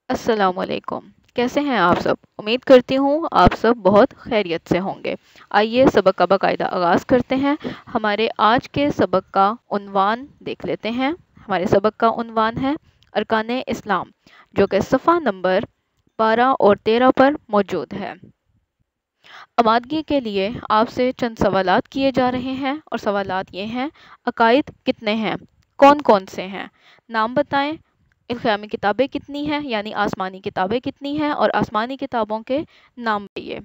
السلام علیکم۔ کیسے ہیں آپ سب؟ امید کرتی ہوں آپ سب بہت خیریت سے ہوں گے۔ آئیے سبق کا باقاعدہ آغاز کرتے ہیں۔ ہمارے آج کے سبق کا عنوان دیکھ لیتے ہیں۔ ہمارے سبق کا عنوان ہے ارکان اسلام، جو کہ صفحہ نمبر 12 اور 13 پر موجود ہے۔ آمادگی کے لیے آپ سے چند سوالات کیے جا رہے ہیں، اور سوالات یہ ہیں: عقائد کتنے ہیں؟ کون کون سے ہیں؟ نام بتائیں۔ الخیامی کتابیں کتنی ہیں، یعنی آسمانی کتابیں کتنی ہیں، اور آسمانی کتابوں کے نام بتائیے۔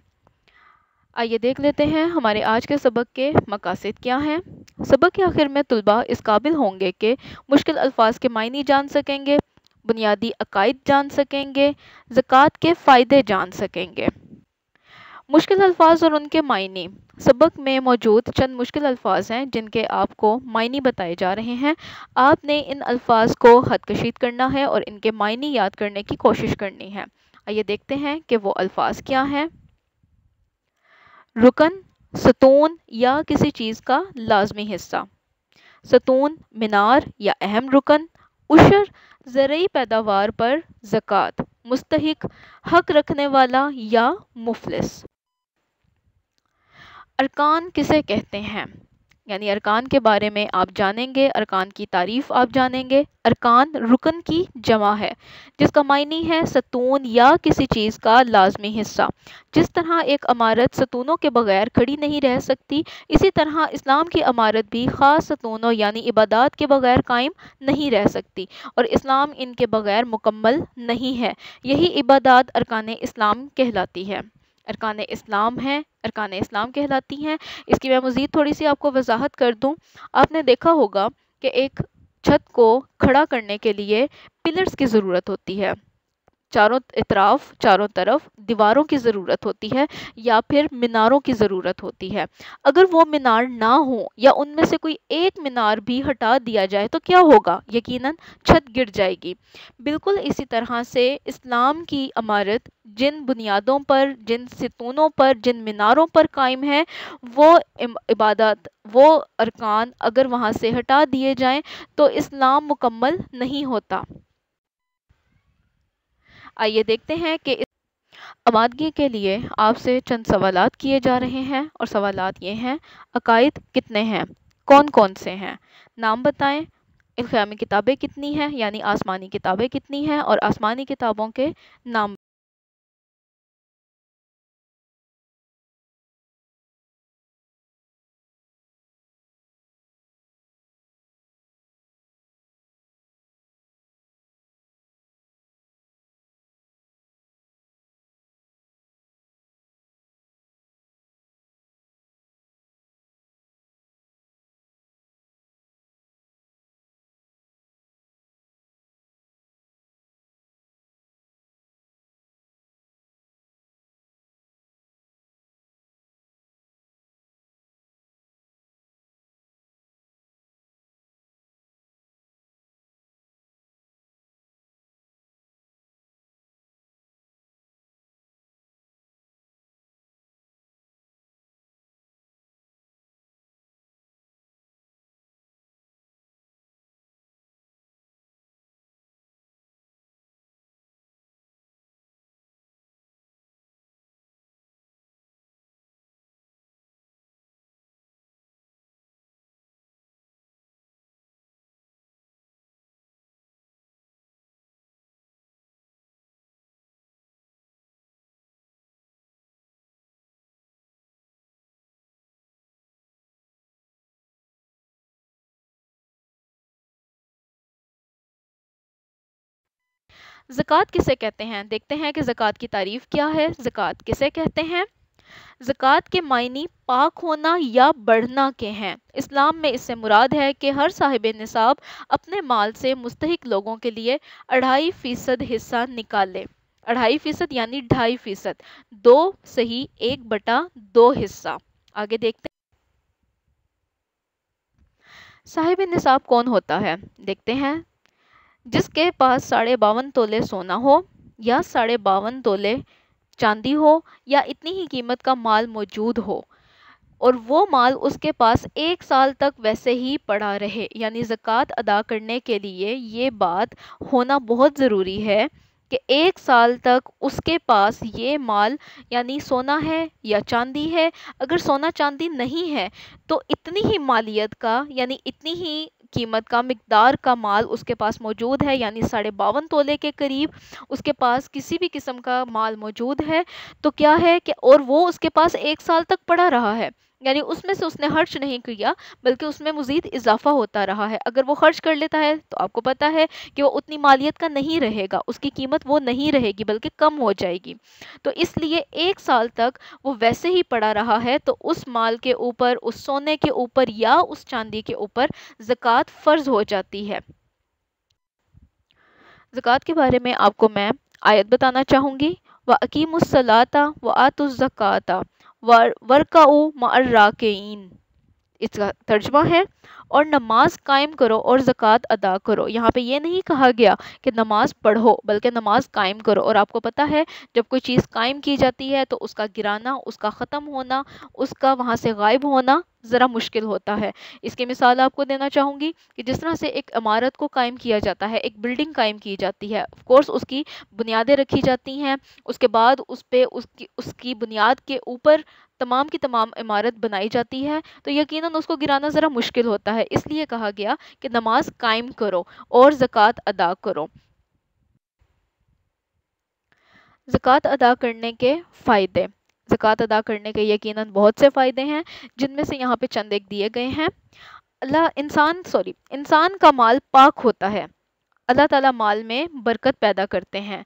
آئیے دیکھ لیتے ہیں ہمارے آج کے سبق کے مقاصد کیا ہیں۔ سبق کے آخر میں طلباء اس قابل ہوں گے کہ مشکل الفاظ کے معنی جان سکیں گے، بنیادی عقائد جان سکیں گے، زکوٰۃ کے فائدے جان سکیں گے۔ مشکل الفاظ اور ان کے معنی۔ سبق میں موجود چند مشکل الفاظ ہیں جن کے آپ کو معنی بتائے جا رہے ہیں۔ آپ نے ان الفاظ کو خط کشید کرنا ہے اور ان کے معنی یاد کرنے کی کوشش کرنی ہے۔ آئیے دیکھتے ہیں کہ وہ الفاظ کیا ہیں۔ رکن، ستون یا کسی چیز کا لازمی حصہ۔ ستون، مینار یا اہم رکن۔ عشر، زرعی پیداوار پر زکوٰۃ۔ مستحق، حق رکھنے والا یا مفلس۔ ارکان کسے کہتے ہیں؟ یعنی ارکان کے بارے میں آپ جانیں گے، ارکان کی تعریف آپ جانیں گے۔ ارکان رکن کی جمع ہے، جس کا معنی ہے ستون یا کسی چیز کا لازمی حصہ۔ جس طرح ایک عمارت ستونوں کے بغیر کھڑی نہیں رہ سکتی، اسی طرح اسلام کی عمارت بھی خاص ستونوں یعنی عبادات کے بغیر قائم نہیں رہ سکتی، اور اسلام ان کے بغیر مکمل نہیں ہے۔ یہی عبادات ارکان اسلام کہلاتی ہے۔ ارکان اسلام ہیں، ارکان اسلام کہلاتی ہیں۔ اس کی میں مزید تھوڑی سی آپ کو وضاحت کر دوں۔ آپ نے دیکھا ہوگا کہ ایک چھت کو کھڑا کرنے کے لیے پلرز کی ضرورت ہوتی ہے، چاروں طرف دیواروں کی ضرورت ہوتی ہے، یا پھر میناروں کی ضرورت ہوتی ہے۔ اگر وہ مینار نہ ہو یا ان میں سے کوئی ایک مینار بھی ہٹا دیا جائے تو کیا ہوگا؟ یقیناً چھت گر جائے گی۔ بالکل اسی طرح سے اسلام کی عمارت جن بنیادوں پر، جن ستونوں پر، جن میناروں پر قائم ہے، وہ عبادات، وہ ارکان اگر وہاں سے ہٹا دیے جائیں تو اسلام مکمل نہیں ہوتا۔ آئیے دیکھتے ہیں کہ آمادگی کے لیے آپ سے چند سوالات کیے جا رہے ہیں، اور سوالات یہ ہیں: عقائد کتنے ہیں؟ کون کون سے ہیں؟ نام بتائیں۔ الخیامی کتابیں کتنی ہیں، یعنی آسمانی کتابیں کتنی ہیں، اور آسمانی کتابوں کے نام۔ زکوٰۃ کسے کہتے ہیں؟ دیکھتے ہیں کہ زکوٰۃ کی تعریف کیا ہے۔ زکوٰۃ کسے کہتے ہیں؟ زکوٰۃ کے معنی پاک ہونا یا بڑھنا کے ہیں۔ اسلام میں اس سے مراد ہے کہ ہر صاحب نصاب اپنے مال سے مستحق لوگوں کے لیے 2.5% حصہ نکالے۔ 2.5% یعنی 2.5%، 2/1/2 حصہ۔ آگے دیکھتے ہیں صاحب نصاب کون ہوتا ہے۔ دیکھتے ہیں جس کے پاس 52.5 تولے سونا ہو، یا 52.5 تولے چاندی ہو، یا اتنی ہی قیمت کا مال موجود ہو، اور وہ مال اس کے پاس 1 سال تک ویسے ہی پڑا رہے۔ یعنی زکوٰۃ ادا کرنے کے لیے یہ بات ہونا بہت ضروری ہے کہ 1 سال تک اس کے پاس یہ مال یعنی سونا ہے یا چاندی ہے. اگر سونا چاندی نہیں ہے تو اتنی ہی مالیت کا یعنی اتنی ہی قیمت کا مقدار کا مال اس کے پاس موجود ہے، یعنی 52.5 تولے کے قریب اس کے پاس کسی بھی قسم کا مال موجود ہے، تو کیا ہے کہ اور وہ اس کے پاس 1 سال تک پڑا رہا ہے، یعنی اس میں سے اس نے خرچ نہیں کیا بلکہ اس میں مزید اضافہ ہوتا رہا ہے. اگر وہ خرچ کر لیتا ہے تو آپ کو پتا ہے کہ وہ اتنی مالیت کا نہیں رہے گا، اس کی قیمت وہ نہیں رہے گی بلکہ کم ہو جائے گی. تو اس لیے 1 سال تک وہ ویسے ہی پڑا رہا ہے تو اس مال کے اوپر، اس سونے کے اوپر یا اس چاندی کے اوپر زکوٰۃ فرض ہو جاتی ہے. زکوٰۃ کے بارے میں آپ کو میں آیت بتانا چاہوں گی. وَأَقِیمُوا الصَّلَاةَ وَآتُوا الزَّکَاةَ وَارْکَعُوا مَعَ الرَّاکِعِینَ. اس کا ترجمہ ہے اور نماز قائم کرو اور زکوٰۃ ادا کرو. یہاں پہ یہ نہیں کہا گیا کہ نماز پڑھو بلکہ نماز قائم کرو. اور آپ کو پتہ ہے جب کوئی چیز قائم کی جاتی ہے تو اس کا گرانا، اس کا ختم ہونا، اس کا وہاں سے غائب ہونا ذرا مشکل ہوتا ہے. اس کی مثال آپ کو دینا چاہوں گی کہ جس طرح سے ایک عمارت کو قائم کیا جاتا ہے، ایک بلڈنگ قائم کی جاتی ہے، آف کورس اس کی بنیادیں رکھی جاتی ہیں، اس کے بعد اس پہ اس کی بنیاد کے اوپر تمام کی تمام عمارت بنائی جاتی ہے، تو یقیناً اس کو گرانا ذرا مشکل ہوتا ہے. اس لیے کہا گیا کہ نماز قائم کرو اور زکوٰۃ ادا کرو. زکوٰۃ ادا کرنے کے فائدے. زکوٰۃ ادا کرنے کے یقیناً بہت سے فائدے ہیں، جن میں سے یہاں پہ چند ایک دیے گئے ہیں. انسان کا مال پاک ہوتا ہے. اللہ تعالیٰ مال میں برکت پیدا کرتے ہیں.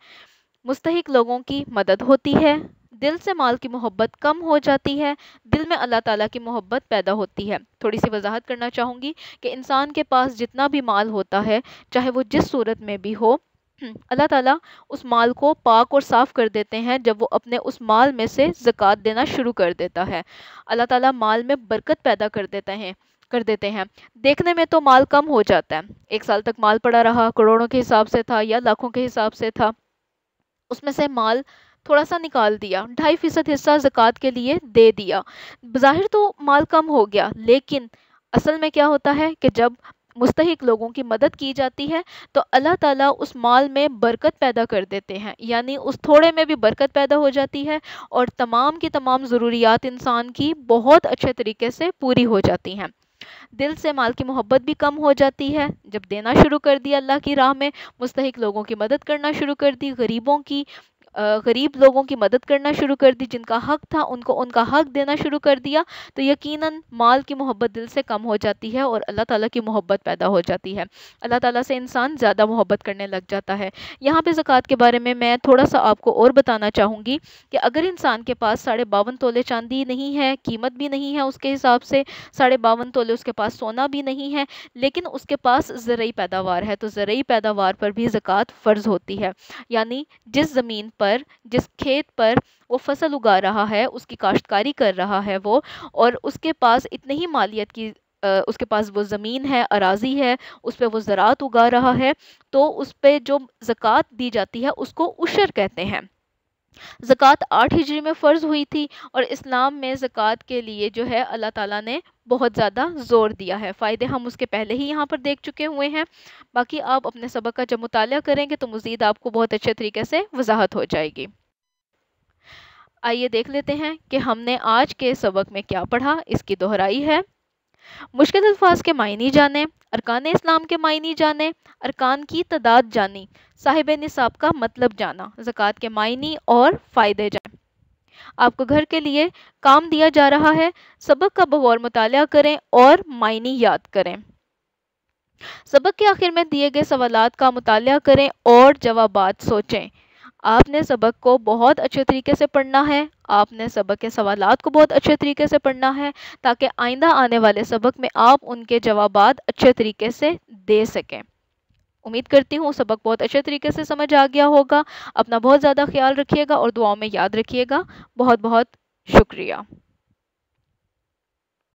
مستحق لوگوں کی مدد ہوتی ہے. دل سے مال کی محبت کم ہو جاتی ہے. دل میں اللہ تعالیٰ کی محبت پیدا ہوتی ہے. تھوڑی سی وضاحت کرنا چاہوں گی کہ انسان کے پاس جتنا بھی مال ہوتا ہے، چاہے وہ جس صورت میں بھی ہو، اللہ تعالیٰ اس مال کو پاک اور صاف کر دیتے ہیں جب وہ اپنے اس مال میں سے زکوٰۃ دینا شروع کر دیتا ہے. اللہ تعالیٰ مال میں برکت پیدا کر دیتے ہیں. دیکھنے میں تو مال کم ہو جاتا ہے، 1 سال تک مال پڑا رہا، کروڑوں کے حساب سے تھا یا لاکھوں کے حساب سے تھا، اس میں سے مال تھوڑا سا نکال دیا، 2.5% حصہ زکوٰۃ کے لیے دے دیا. بظاہر تو مال کم ہو گیا، لیکن اصل میں کیا ہوتا ہے کہ جب مستحق لوگوں کی مدد کی جاتی ہے تو اللہ تعالیٰ اس مال میں برکت پیدا کر دیتے ہیں، یعنی اس تھوڑے میں بھی برکت پیدا ہو جاتی ہے اور تمام کی تمام ضروریات انسان کی بہت اچھے طریقے سے پوری ہو جاتی ہیں. دل سے مال کی محبت بھی کم ہو جاتی ہے. جب دینا شروع کر دیا اللہ کی راہ میں، مستحق لوگوں کی مدد کرنا شروع کر دی، غریب لوگوں کی مدد کرنا شروع کر دی، جن کا حق تھا ان کو ان کا حق دینا شروع کر دیا، تو یقیناً مال کی محبت دل سے کم ہو جاتی ہے اور اللہ تعالیٰ کی محبت پیدا ہو جاتی ہے. اللہ تعالیٰ سے انسان زیادہ محبت کرنے لگ جاتا ہے. یہاں پہ زکوٰۃ کے بارے میں تھوڑا سا آپ کو اور بتانا چاہوں گی کہ اگر انسان کے پاس 52.5 تولے چاندی نہیں ہے، قیمت بھی نہیں ہے اس کے حساب سے، 52.5 تولے اس کے پاس سونا بھی نہیں ہے، لیکن اس کے پاس زرعی پیداوار ہے، تو زرعی پیداوار پر بھی زکوٰۃ فرض ہوتی ہے. یعنی جس زمین پر، جس کھیت پر وہ فصل اگا رہا ہے، اس کی کاشتکاری کر رہا ہے وہ، اور اس کے پاس اتنے ہی مالیت کی اس کے پاس وہ زمین ہے، اراضی ہے، اس پہ وہ زراعت اگا رہا ہے، تو اس پہ جو زکوٰۃ دی جاتی ہے اس کو عشر کہتے ہیں. زکوٰۃ 8 ہجری میں فرض ہوئی تھی اور اسلام میں زکوٰۃ کے لیے جو ہے اللہ تعالیٰ نے بہت زیادہ زور دیا ہے. فائدے ہم اس کے پہلے ہی یہاں پر دیکھ چکے ہوئے ہیں، باقی آپ اپنے سبق کا جب مطالعہ کریں گے تو مزید آپ کو بہت اچھے طریقے سے وضاحت ہو جائے گی. آئیے دیکھ لیتے ہیں کہ ہم نے آج کے سبق میں کیا پڑھا. اس کی دہرائی ہے. مشکل الفاظ کے معنی جانیں، ارکان اسلام کے معنی جانیں، ارکان کی تعداد جانی، صاحب نصاب کا مطلب جانا، زکوٰۃ کے معنی اور فائدے جانیں. آپ کو گھر کے لیے کام دیا جا رہا ہے، سبق کا بغور مطالعہ کریں اور معنی یاد کریں. سبق کے آخر میں دیے گئے سوالات کا مطالعہ کریں اور جوابات سوچیں. آپ نے سبق کو بہت اچھے طریقے سے پڑھنا ہے، آپ نے سبق کے سوالات کو بہت اچھے طریقے سے پڑھنا ہے تاکہ آئندہ آنے والے سبق میں آپ ان کے جوابات اچھے طریقے سے دے سکیں. امید کرتی ہوں سبق بہت اچھے طریقے سے سمجھ آ گیا ہوگا. اپنا بہت زیادہ خیال رکھیے گا اور دعاؤں میں یاد رکھیے گا. بہت بہت شکریہ.